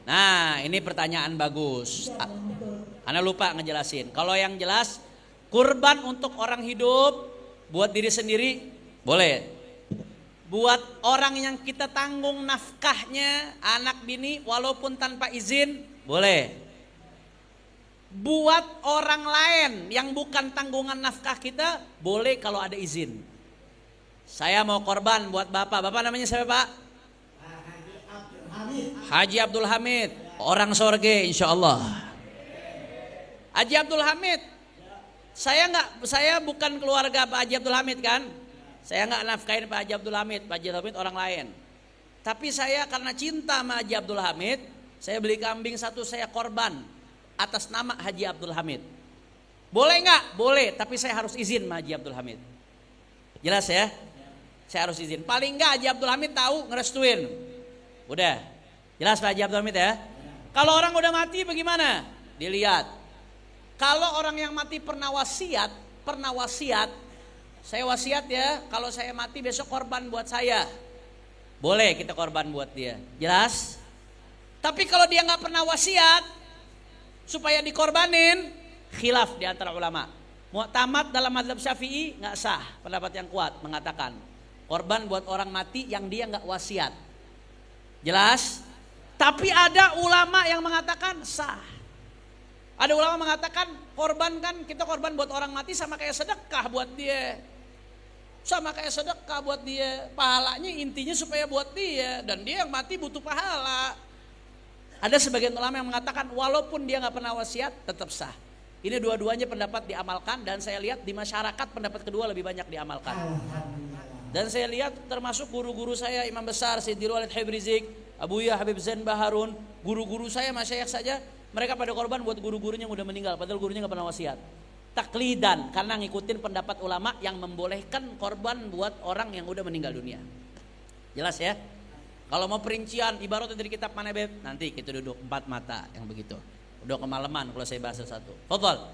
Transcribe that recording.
Nah, ini pertanyaan bagus. Ana lupa ngejelasin. Kalau yang jelas, kurban untuk orang hidup, buat diri sendiri, boleh. Buat orang yang kita tanggung nafkahnya, anak bini, walaupun tanpa izin, boleh. Buat orang lain yang bukan tanggungan nafkah kita, boleh kalau ada izin. Saya mau korban buat bapak. Bapak namanya siapa, Pak? Haji Abdul Hamid. Orang sorge insya Allah. Haji Abdul Hamid. Saya bukan keluarga Pak Haji Abdul Hamid kan? Saya nggak nafkahin Pak Haji Abdul Hamid. Pak Haji Abdul Hamid orang lain. Tapi saya karena cinta sama Haji Abdul Hamid, saya beli kambing satu, saya korban atas nama Haji Abdul Hamid. Boleh nggak? Boleh. Tapi saya harus izin sama Haji Abdul Hamid. Jelas ya? Saya harus izin. Paling nggak Haji Abdul Hamid tahu, ngerestuin. Udah. Jelas Pak Haji Abdul Hamid ya? Kalau orang udah mati bagaimana? Dilihat. Kalau orang yang mati pernah wasiat, saya wasiat ya, kalau saya mati besok korban buat saya. Boleh kita korban buat dia. Jelas? Tapi kalau dia nggak pernah wasiat supaya dikorbanin, khilaf di antara ulama. Mu'tamad dalam mazhab Syafi'i nggak sah, pendapat yang kuat mengatakan korban buat orang mati yang dia nggak wasiat. Jelas? Tapi ada ulama yang mengatakan sah. Ada ulama mengatakan korban kan, kita korban buat orang mati sama kayak sedekah buat dia. Sama kayak sedekah buat dia. Pahalanya intinya supaya buat dia, dan dia yang mati butuh pahala. Ada sebagian ulama yang mengatakan walaupun dia nggak pernah wasiat tetap sah. Ini dua-duanya pendapat diamalkan, dan saya lihat di masyarakat pendapat kedua lebih banyak diamalkan. Dan saya lihat termasuk guru-guru saya, imam besar Sayyidil Walid Habib Rizik, Abu Ya Habib Zain Baharun, guru-guru saya, masyayikh saja, mereka pada korban buat guru-gurunya yang udah meninggal, padahal gurunya nggak pernah wasiat. Taklidan, karena ngikutin pendapat ulama yang membolehkan korban buat orang yang udah meninggal dunia. Jelas ya? Kalau mau perincian ibaratnya dari kitab mana, Beb? Nanti kita duduk 4 mata yang begitu. Udah kemalaman kalau saya bahas satu. Fadhal.